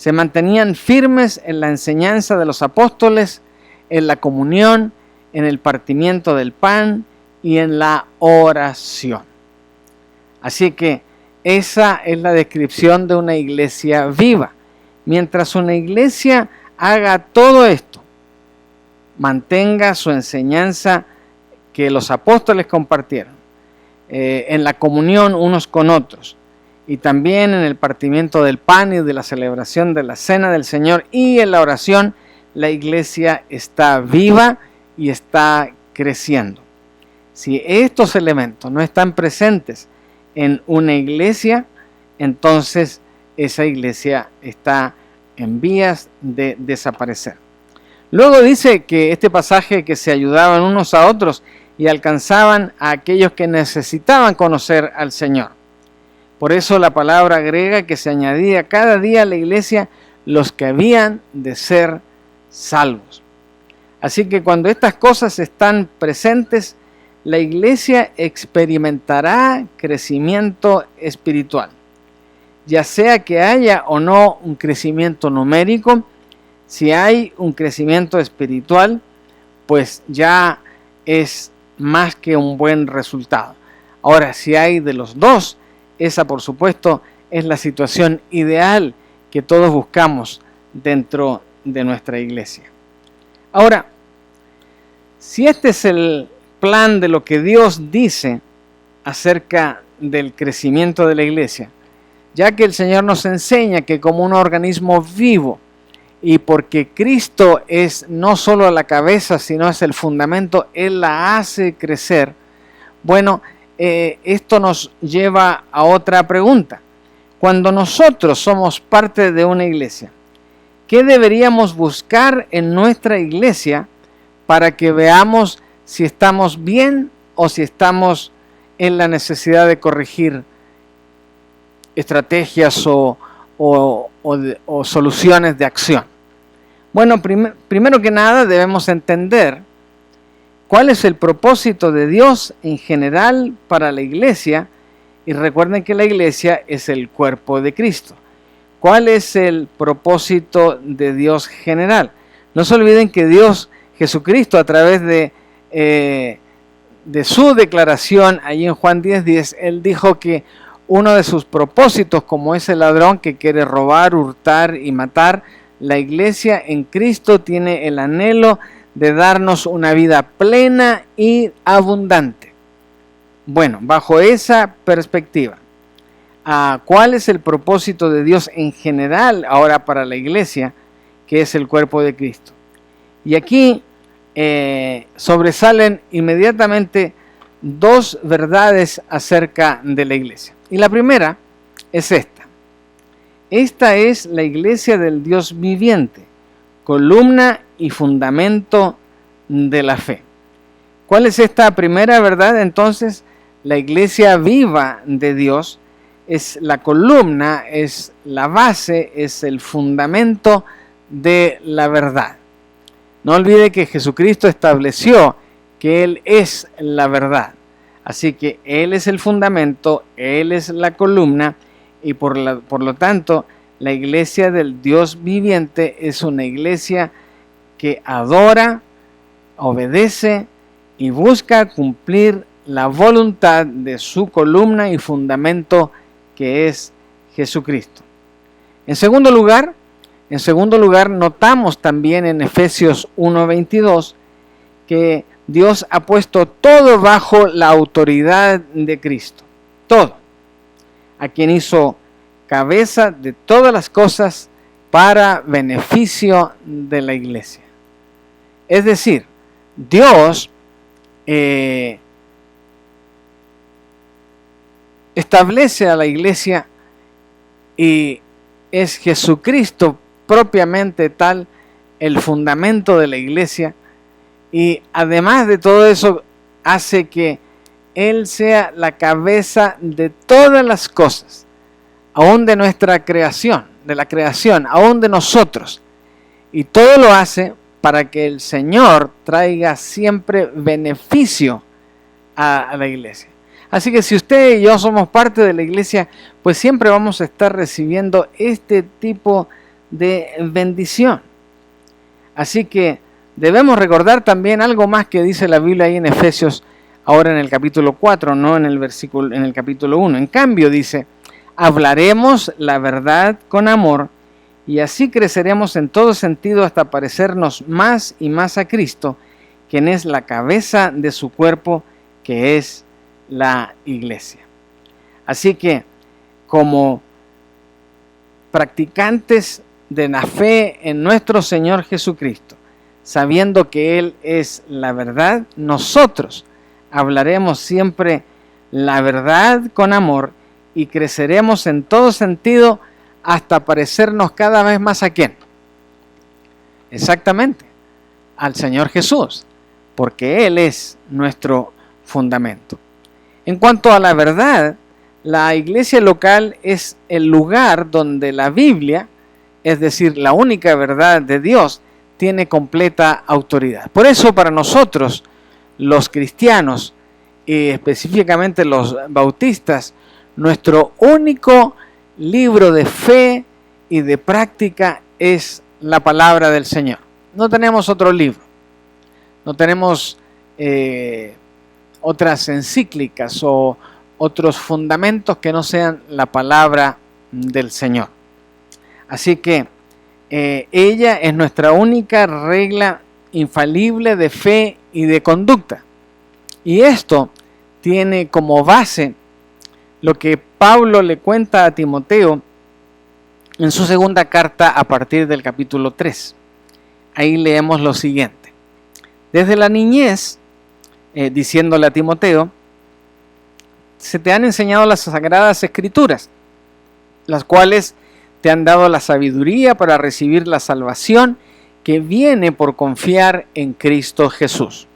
en la enseñanza de los apóstoles, en la comunión, en el partimiento del pan y en la oración. Así que esa es la descripción de una iglesia viva. Mientras una iglesia haga todo esto, mantenga su enseñanza que los apóstoles compartieron, en la comunión unos con otros, y también en el partimiento del pan y de la celebración de la cena del Señor y en la oración, la iglesia está viva y está creciendo. Si estos elementos no están presentes en una iglesia, entonces esa iglesia está en vías de desaparecer. Luego dice que este pasaje, que se ayudaban unos a otros y alcanzaban a aquellos que necesitaban conocer al Señor. Por eso la palabra griega que se añadía cada día a la iglesia, los que habían de ser salvos. Así que cuando estas cosas están presentes, la iglesia experimentará crecimiento espiritual. Ya sea que haya o no un crecimiento numérico, si hay un crecimiento espiritual, pues ya es más que un buen resultado. Ahora, si hay de los dos, esa por supuesto es la situación ideal que todos buscamos dentro de nuestra iglesia. Ahora, si este es el plan de lo que Dios dice acerca del crecimiento de la iglesia, ya que el Señor nos enseña que como un organismo vivo, y porque Cristo es no solo la cabeza, sino es el fundamento, Él la hace crecer. Bueno, esto nos lleva a otra pregunta. Cuando nosotros somos parte de una iglesia, ¿qué deberíamos buscar en nuestra iglesia para que veamos si estamos bien o si estamos en la necesidad de corregir estrategias o soluciones de acción? Bueno, primero que nada debemos entender cuál es el propósito de Dios en general para la iglesia, y recuerden que la iglesia es el cuerpo de Cristo. ¿Cuál es el propósito de Dios general? No se olviden que Dios, Jesucristo, a través de su declaración allí en Juan 10:10, Él dijo que uno de sus propósitos, como es el ladrón que quiere robar, hurtar y matar, la iglesia en Cristo tiene el anhelo de darnos una vida plena y abundante. Bueno, bajo esa perspectiva, ¿cuál es el propósito de Dios en general ahora para la iglesia, que es el cuerpo de Cristo? Y aquí sobresalen inmediatamente dos verdades acerca de la iglesia. Y la primera es esta. Esta es la iglesia del Dios viviente, columna y fundamento de la fe. ¿Cuál es esta primera verdad? Entonces, la iglesia viva de Dios es la columna, es la base, es el fundamento de la verdad. No olvide que Jesucristo estableció que Él es la verdad. Así que Él es el fundamento, Él es la columna, y por lo tanto, la iglesia del Dios viviente es una iglesia que adora, obedece y busca cumplir la voluntad de su columna y fundamento, que es Jesucristo. En segundo lugar, notamos también en Efesios 1:22 que Dios ha puesto todo bajo la autoridad de Cristo. Todo. A quien hizo cabeza de todas las cosas para beneficio de la iglesia. Es decir, Dios establece a la iglesia y es Jesucristo propiamente tal el fundamento de la iglesia, y además de todo eso hace que Él sea la cabeza de todas las cosas, aún de nuestra creación, de la creación, aún de nosotros, y todo lo hace para que el Señor traiga siempre beneficio a la iglesia. Así que si usted y yo somos parte de la iglesia, pues siempre vamos a estar recibiendo este tipo de bendición. Así que debemos recordar también algo más que dice la Biblia ahí en Efesios, ahora en el capítulo 4, no en el capítulo 1. En cambio dice, hablaremos la verdad con amor, y así creceremos en todo sentido hasta parecernos más y más a Cristo, quien es la cabeza de su cuerpo, que es la iglesia. Así que, como practicantes de la fe en nuestro Señor Jesucristo, sabiendo que Él es la verdad, nosotros hablaremos siempre la verdad con amor y creceremos en todo sentido hasta parecernos cada vez más a ¿quién? Exactamente, al Señor Jesús, porque Él es nuestro fundamento. En cuanto a la verdad, la iglesia local es el lugar donde la Biblia, es decir, la única verdad de Dios, tiene completa autoridad. Por eso para nosotros, los cristianos, y específicamente los bautistas, nuestro único libro de fe y de práctica es la palabra del Señor. No tenemos otro libro, no tenemos otras encíclicas o otros fundamentos que no sean la palabra del Señor. Así que ella es nuestra única regla infalible de fe y de conducta. Y esto tiene como base lo que Pablo le cuenta a Timoteo en su segunda carta a partir del capítulo 3. Ahí leemos lo siguiente. Desde la niñez, diciéndole a Timoteo, se te han enseñado las sagradas escrituras, las cuales te han dado la sabiduría para recibir la salvación que viene por confiar en Cristo Jesús.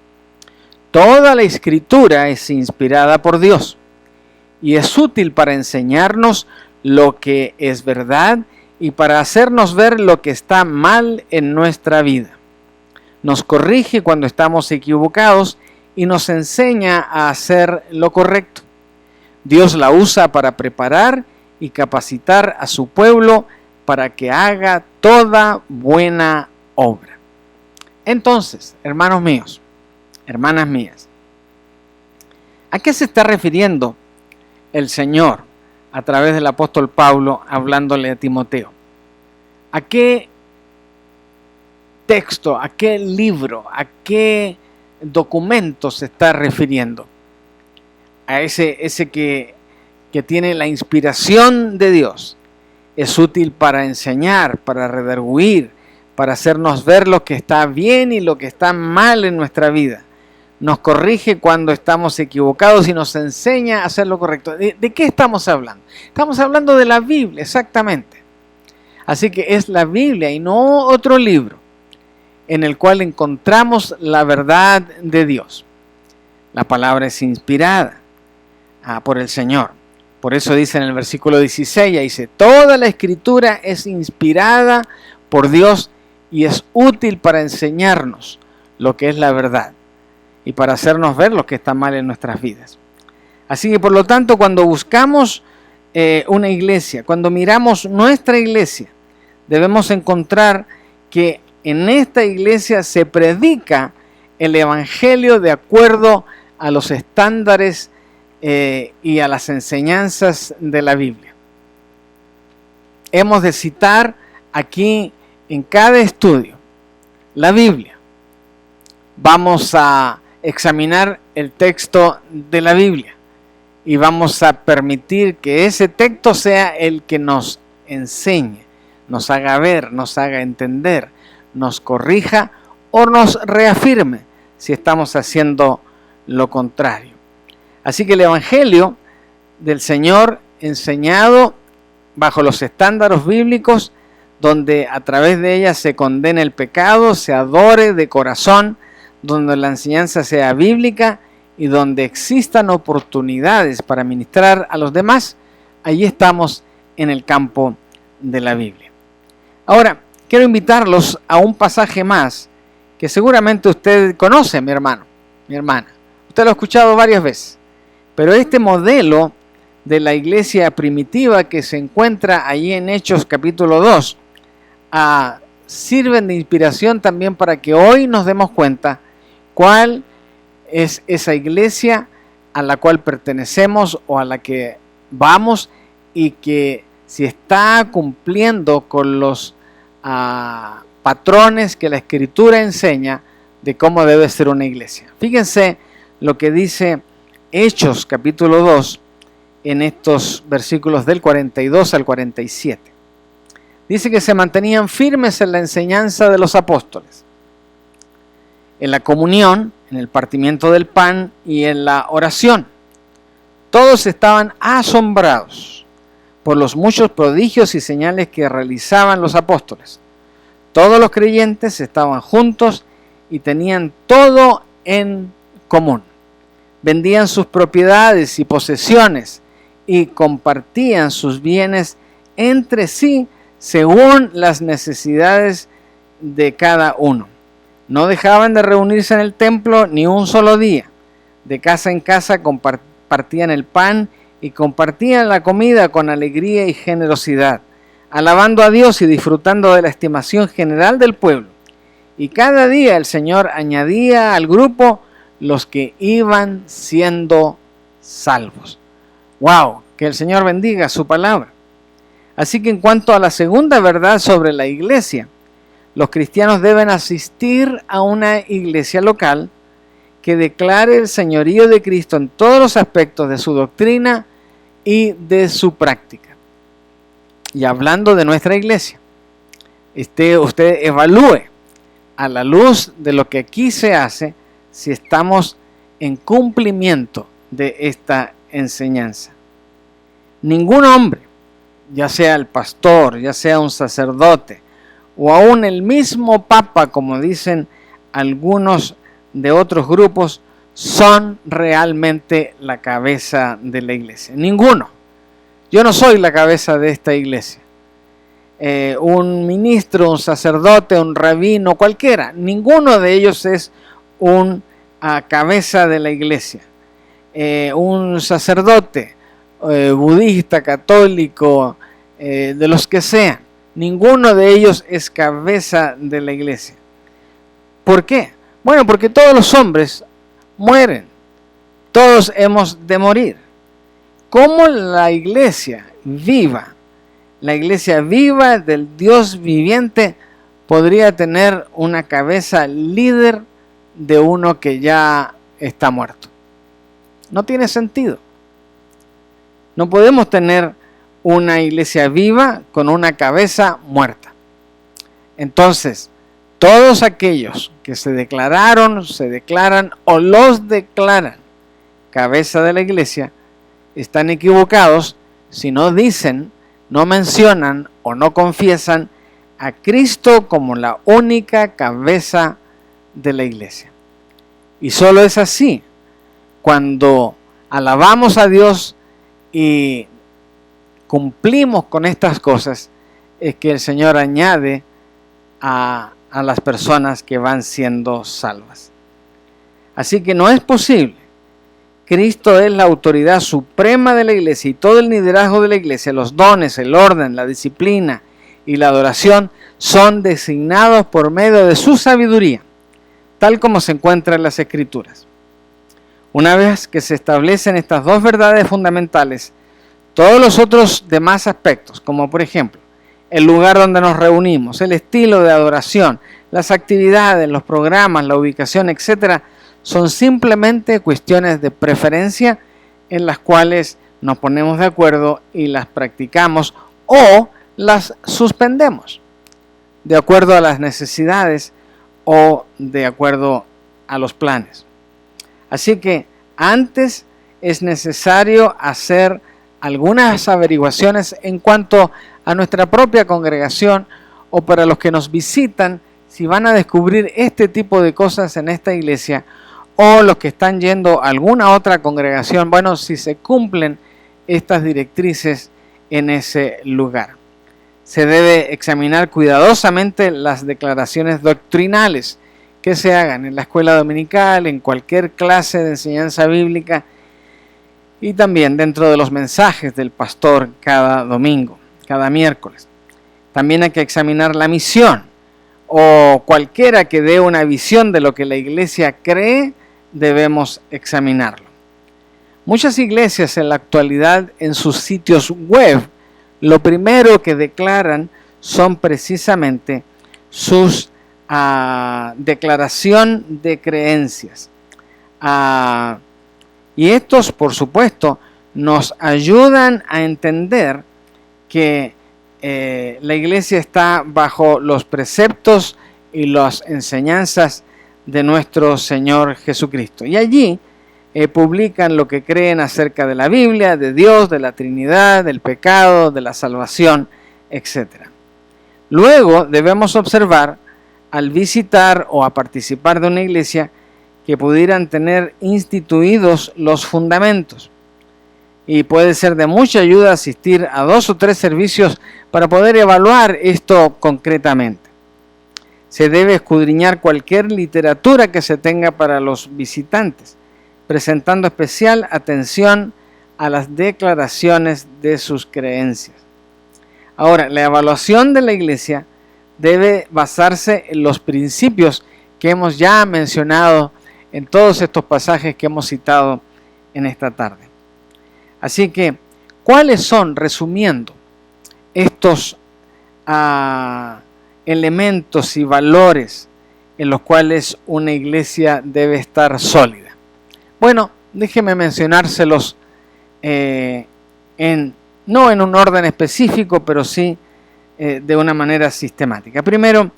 Toda la escritura es inspirada por Dios y es útil para enseñarnos lo que es verdad y para hacernos ver lo que está mal en nuestra vida. Nos corrige cuando estamos equivocados y nos enseña a hacer lo correcto. Dios la usa para preparar y capacitar a su pueblo para que haga toda buena obra. Entonces, hermanos míos, hermanas mías, ¿a qué se está refiriendo el Señor a través del apóstol Pablo hablándole a Timoteo? ¿A qué texto, a qué libro, a qué documento se está refiriendo? A ese que tiene la inspiración de Dios. Es útil para enseñar, para redarguir, para hacernos ver lo que está bien y lo que está mal en nuestra vida. Nos corrige cuando estamos equivocados y nos enseña a hacer lo correcto. ¿De qué estamos hablando? Estamos hablando de la Biblia, exactamente. Así que es la Biblia y no otro libro en el cual encontramos la verdad de Dios. La palabra es inspirada por el Señor. Por eso dice en el versículo 16, dice, toda la escritura es inspirada por Dios y es útil para enseñarnos lo que es la verdad y para hacernos ver lo que está mal en nuestras vidas. Así que por lo tanto, cuando buscamos una iglesia, cuando miramos nuestra iglesia, debemos encontrar que en esta iglesia se predica el evangelio de acuerdo a los estándares y a las enseñanzas de la Biblia. Hemos de citar aquí en cada estudio la Biblia. Vamos a examinar el texto de la Biblia y vamos a permitir que ese texto sea el que nos enseñe, nos haga ver, nos haga entender, nos corrija o nos reafirme si estamos haciendo lo contrario. Así que el Evangelio del Señor enseñado bajo los estándares bíblicos, donde a través de ella se condena el pecado, se adore de corazón, donde la enseñanza sea bíblica y donde existan oportunidades para ministrar a los demás, allí estamos en el campo de la Biblia. Ahora, quiero invitarlos a un pasaje más que seguramente usted conoce, mi hermano, mi hermana. Usted lo ha escuchado varias veces, pero este modelo de la iglesia primitiva que se encuentra allí en Hechos capítulo 2, sirven de inspiración también para que hoy nos demos cuenta cuál es esa iglesia a la cual pertenecemos o a la que vamos y que si está cumpliendo con los patrones que la Escritura enseña de cómo debe ser una iglesia. Fíjense lo que dice Hechos capítulo 2 en estos versículos del 42 al 47. Dice que se mantenían firmes en la enseñanza de los apóstoles, en la comunión, en el partimiento del pan y en la oración. Todos estaban asombrados por los muchos prodigios y señales que realizaban los apóstoles. Todos los creyentes estaban juntos y tenían todo en común. Vendían sus propiedades y posesiones y compartían sus bienes entre sí según las necesidades de cada uno. No dejaban de reunirse en el templo ni un solo día. De casa en casa compartían el pan y compartían la comida con alegría y generosidad, alabando a Dios y disfrutando de la estimación general del pueblo. Y cada día el Señor añadía al grupo los que iban siendo salvos. ¡Wow! Que el Señor bendiga su palabra. Así que en cuanto a la segunda verdad sobre la iglesia, los cristianos deben asistir a una iglesia local que declare el señorío de Cristo en todos los aspectos de su doctrina y de su práctica. Y hablando de nuestra iglesia, usted evalúe a la luz de lo que aquí se hace si estamos en cumplimiento de esta enseñanza. Ningún hombre, ya sea el pastor, ya sea un sacerdote, o aún el mismo papa, como dicen algunos de otros grupos, son realmente la cabeza de la iglesia. Ninguno. Yo no soy la cabeza de esta iglesia. Un ministro, un sacerdote, un rabino, cualquiera. Ninguno de ellos es un cabeza de la iglesia. Un sacerdote, budista, católico, de los que sean. Ninguno de ellos es cabeza de la iglesia. ¿Por qué? Bueno, porque todos los hombres mueren. Todos hemos de morir. ¿Cómo la iglesia viva del Dios viviente, podría tener una cabeza líder de uno que ya está muerto? No tiene sentido. No podemos tener una iglesia viva con una cabeza muerta. Entonces, todos aquellos que se declararon, se declaran o los declaran cabeza de la iglesia, están equivocados si no dicen, no mencionan o no confiesan a Cristo como la única cabeza de la iglesia. Y solo es así cuando alabamos a Dios y cumplimos con estas cosas, es que el Señor añade a las personas que van siendo salvas. Así que no es posible. Cristo es la autoridad suprema de la iglesia y todo el liderazgo de la iglesia, los dones, el orden, la disciplina y la adoración son designados por medio de su sabiduría, tal como se encuentra en las Escrituras. Una vez que se establecen estas dos verdades fundamentales, todos los otros demás aspectos, como por ejemplo el lugar donde nos reunimos, el estilo de adoración, las actividades, los programas, la ubicación, etc., son simplemente cuestiones de preferencia en las cuales nos ponemos de acuerdo y las practicamos o las suspendemos de acuerdo a las necesidades o de acuerdo a los planes. Así que antes es necesario hacer algunas averiguaciones en cuanto a nuestra propia congregación o para los que nos visitan, si van a descubrir este tipo de cosas en esta iglesia, o los que están yendo a alguna otra congregación, bueno, si se cumplen estas directrices en ese lugar. Se debe examinar cuidadosamente las declaraciones doctrinales que se hagan en la escuela dominical, en cualquier clase de enseñanza bíblica y también dentro de los mensajes del pastor cada domingo, cada miércoles. También hay que examinar la misión o cualquiera que dé una visión de lo que la iglesia cree, debemos examinarlo. Muchas iglesias en la actualidad en sus sitios web, lo primero que declaran son precisamente sus declaración de creencias. Y estos, por supuesto, nos ayudan a entender que la iglesia está bajo los preceptos y las enseñanzas de nuestro Señor Jesucristo. Y allí publican lo que creen acerca de la Biblia, de Dios, de la Trinidad, del pecado, de la salvación, etc. Luego debemos observar al visitar o a participar de una iglesia que pudieran tener instituidos los fundamentos. Y puede ser de mucha ayuda asistir a 2 o 3 servicios para poder evaluar esto concretamente. Se debe escudriñar cualquier literatura que se tenga para los visitantes, presentando especial atención a las declaraciones de sus creencias. Ahora, la evaluación de la iglesia debe basarse en los principios que hemos ya mencionado en todos estos pasajes que hemos citado en esta tarde. Así que, ¿cuáles son, resumiendo, estos elementos y valores en los cuales una iglesia debe estar sólida? Bueno, déjeme mencionárselos no en un orden específico, pero sí de una manera sistemática. Primero,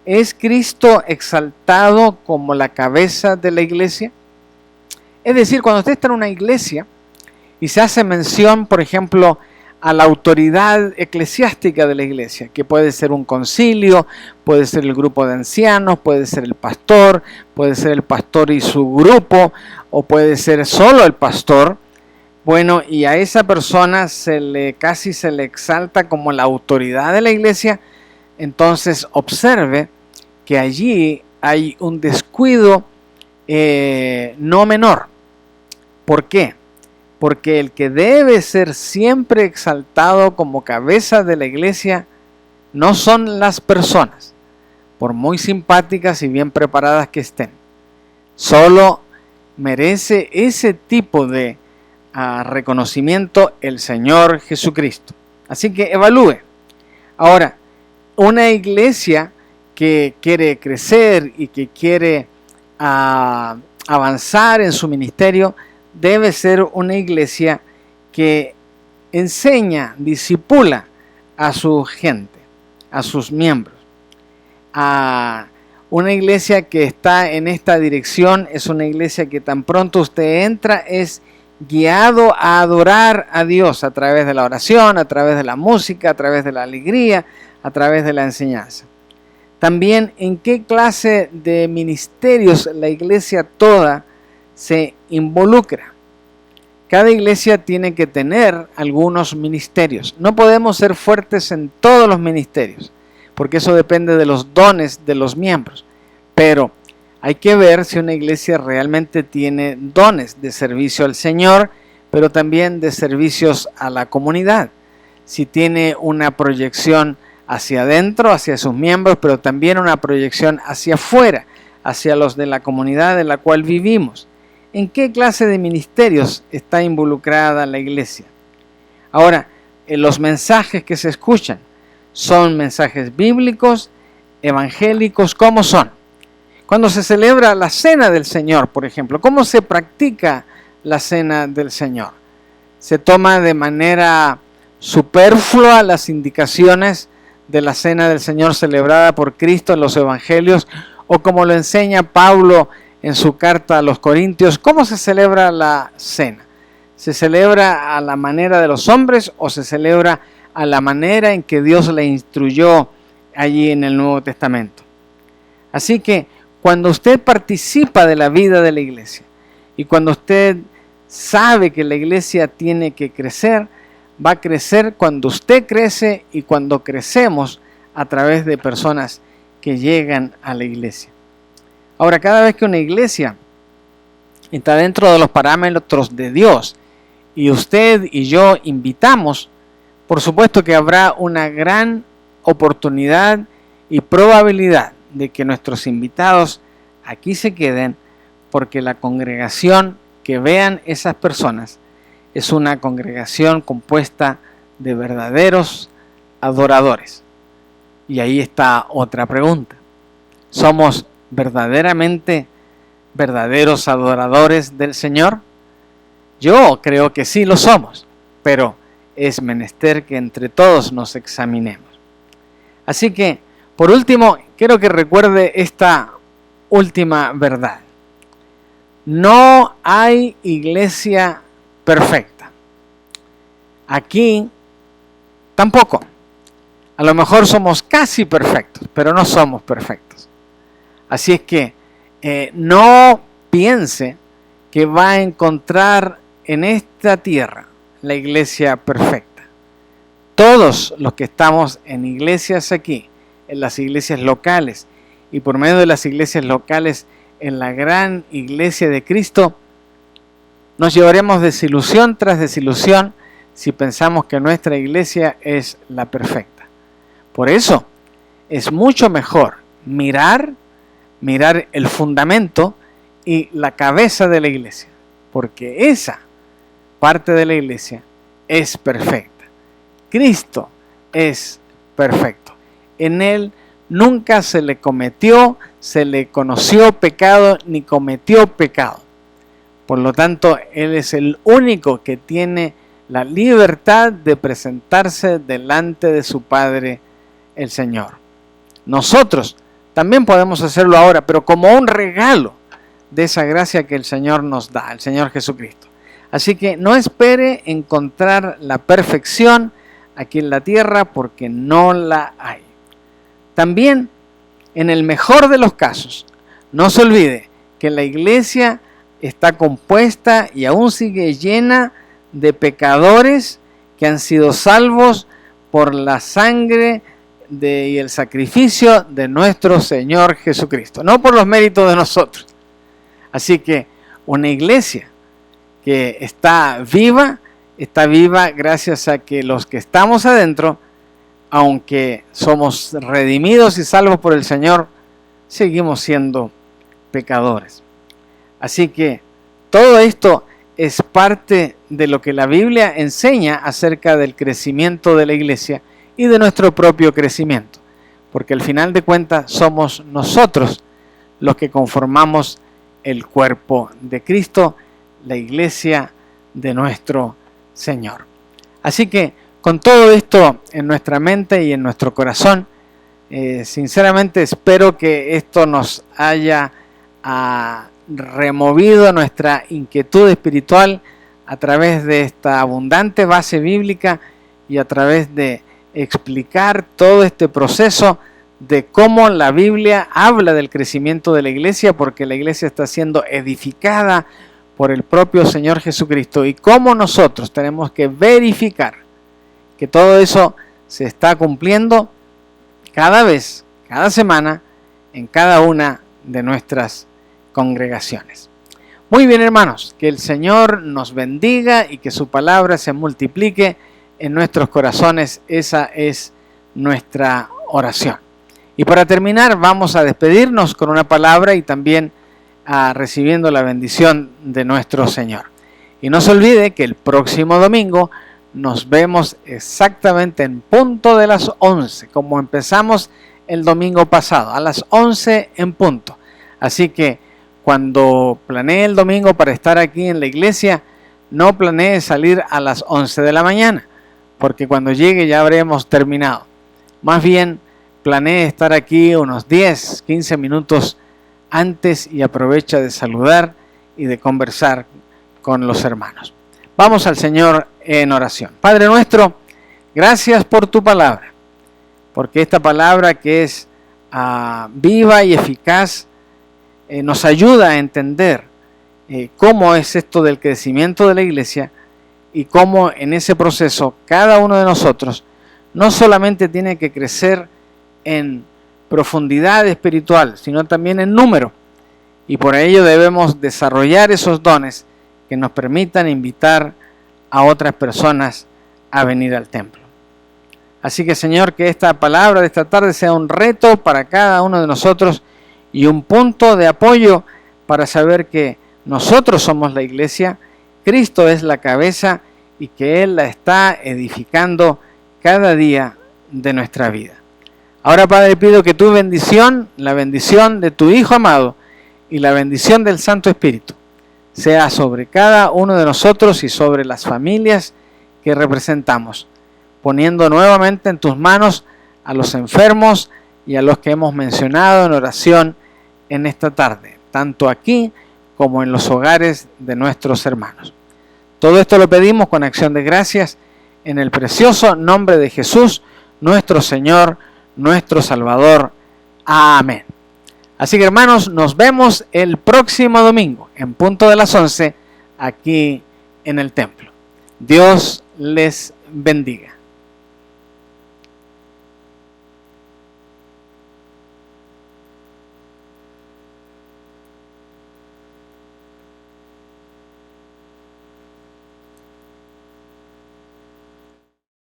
¿es Cristo exaltado como la cabeza de la iglesia? Es decir, cuando usted está en una iglesia y se hace mención, por ejemplo, a la autoridad eclesiástica de la iglesia, que puede ser un concilio, puede ser el grupo de ancianos, puede ser el pastor y su grupo, o puede ser solo el pastor. Bueno, y a esa persona casi se le exalta como la autoridad de la iglesia. Entonces observe que allí hay un descuido no menor. ¿Por qué? Porque el que debe ser siempre exaltado como cabeza de la iglesia no son las personas, por muy simpáticas y bien preparadas que estén. Solo merece ese tipo de reconocimiento el Señor Jesucristo. Así que evalúe. Ahora, una iglesia que quiere crecer y que quiere avanzar en su ministerio debe ser una iglesia que enseña, discipula a su gente, a sus miembros. Una iglesia que está en esta dirección es una iglesia que tan pronto usted entra es guiado a adorar a Dios a través de la oración, a través de la música, a través de la alegría, a través de la enseñanza. También en qué clase de ministerios la iglesia toda se involucra. Cada iglesia tiene que tener algunos ministerios. No podemos ser fuertes en todos los ministerios, porque eso depende de los dones de los miembros. Pero hay que ver si una iglesia realmente tiene dones de servicio al Señor, pero también de servicios a la comunidad. Si tiene una proyección hacia adentro, hacia sus miembros, pero también una proyección hacia afuera, hacia los de la comunidad en la cual vivimos. ¿En qué clase de ministerios está involucrada la iglesia? Ahora, los mensajes que se escuchan, ¿son mensajes bíblicos, evangélicos? ¿Cómo son? Cuando se celebra la cena del Señor, por ejemplo, ¿cómo se practica la cena del Señor? ¿Se toma de manera superflua las indicaciones de la cena del Señor celebrada por Cristo en los Evangelios, o como lo enseña Pablo en su carta a los Corintios. ¿Cómo se celebra la cena? ¿Se celebra a la manera de los hombres o se celebra a la manera en que Dios le instruyó allí en el Nuevo Testamento? Así que cuando usted participa de la vida de la iglesia y cuando usted sabe que la iglesia tiene que crecer, va a crecer cuando usted crece y cuando crecemos a través de personas que llegan a la iglesia. Ahora, cada vez que una iglesia está dentro de los parámetros de Dios y usted y yo invitamos, por supuesto que habrá una gran oportunidad y probabilidad de que nuestros invitados aquí se queden, porque la congregación que vean esas personas es una congregación compuesta de verdaderos adoradores. Y ahí está otra pregunta. ¿Somos verdaderamente verdaderos adoradores del Señor? Yo creo que sí lo somos, pero es menester que entre todos nos examinemos. Así que, por último, quiero que recuerde esta última verdad. No hay iglesia perfecta. Aquí tampoco. A lo mejor somos casi perfectos, pero no somos perfectos. Así es que no piense que va a encontrar en esta tierra la iglesia perfecta. Todos los que estamos en iglesias aquí, en las iglesias locales y por medio de las iglesias locales en la gran iglesia de Cristo, nos llevaremos desilusión tras desilusión si pensamos que nuestra iglesia es la perfecta. Por eso es mucho mejor mirar el fundamento y la cabeza de la iglesia, porque esa parte de la iglesia es perfecta. Cristo es perfecto. En Él nunca se le conoció pecado ni cometió pecado. Por lo tanto, Él es el único que tiene la libertad de presentarse delante de su Padre, el Señor. Nosotros también podemos hacerlo ahora, pero como un regalo de esa gracia que el Señor nos da, el Señor Jesucristo. Así que no espere encontrar la perfección aquí en la tierra, porque no la hay. También, en el mejor de los casos, no se olvide que la iglesia está compuesta y aún sigue llena de pecadores que han sido salvos por la sangre y el sacrificio de nuestro Señor Jesucristo, no por los méritos de nosotros. Así que una iglesia que está viva gracias a que los que estamos adentro, aunque somos redimidos y salvos por el Señor, seguimos siendo pecadores. Así que todo esto es parte de lo que la Biblia enseña acerca del crecimiento de la iglesia y de nuestro propio crecimiento, porque al final de cuentas somos nosotros los que conformamos el cuerpo de Cristo, la iglesia de nuestro Señor. Así que con todo esto en nuestra mente y en nuestro corazón, sinceramente espero que esto nos haya removido nuestra inquietud espiritual a través de esta abundante base bíblica y a través de explicar todo este proceso de cómo la Biblia habla del crecimiento de la iglesia, porque la iglesia está siendo edificada por el propio Señor Jesucristo, y cómo nosotros tenemos que verificar que todo eso se está cumpliendo cada vez, cada semana, en cada una de nuestras congregaciones. Muy bien, hermanos, que el Señor nos bendiga y que su palabra se multiplique en nuestros corazones. Esa es nuestra oración. Y para terminar, vamos a despedirnos con una palabra y también recibiendo la bendición de nuestro Señor. Y no se olvide que el próximo domingo nos vemos exactamente en punto de las 11, como empezamos el domingo pasado, a las 11 en punto. Así que cuando planee el domingo para estar aquí en la iglesia, no planee salir a las 11 de la mañana, porque cuando llegue ya habremos terminado. Más bien, planeé estar aquí unos 10, 15 minutos antes y aprovecha de saludar y de conversar con los hermanos. Vamos al Señor en oración. Padre nuestro, gracias por tu palabra, porque esta palabra que es viva y eficaz nos ayuda a entender cómo es esto del crecimiento de la iglesia y cómo en ese proceso cada uno de nosotros no solamente tiene que crecer en profundidad espiritual, sino también en número. Y por ello debemos desarrollar esos dones que nos permitan invitar a otras personas a venir al templo. Así que, Señor, que esta palabra de esta tarde sea un reto para cada uno de nosotros y un punto de apoyo para saber que nosotros somos la iglesia, Cristo es la cabeza y que Él la está edificando cada día de nuestra vida. Ahora, Padre, pido que tu bendición, la bendición de tu Hijo amado y la bendición del Santo Espíritu sea sobre cada uno de nosotros y sobre las familias que representamos, poniendo nuevamente en tus manos a los enfermos y a los que hemos mencionado en oración en esta tarde, tanto aquí como en los hogares de nuestros hermanos. Todo esto lo pedimos con acción de gracias en el precioso nombre de Jesús, nuestro Señor, nuestro Salvador. Amén. Así que, hermanos, nos vemos el próximo domingo en punto de las 11 aquí en el templo. Dios les bendiga.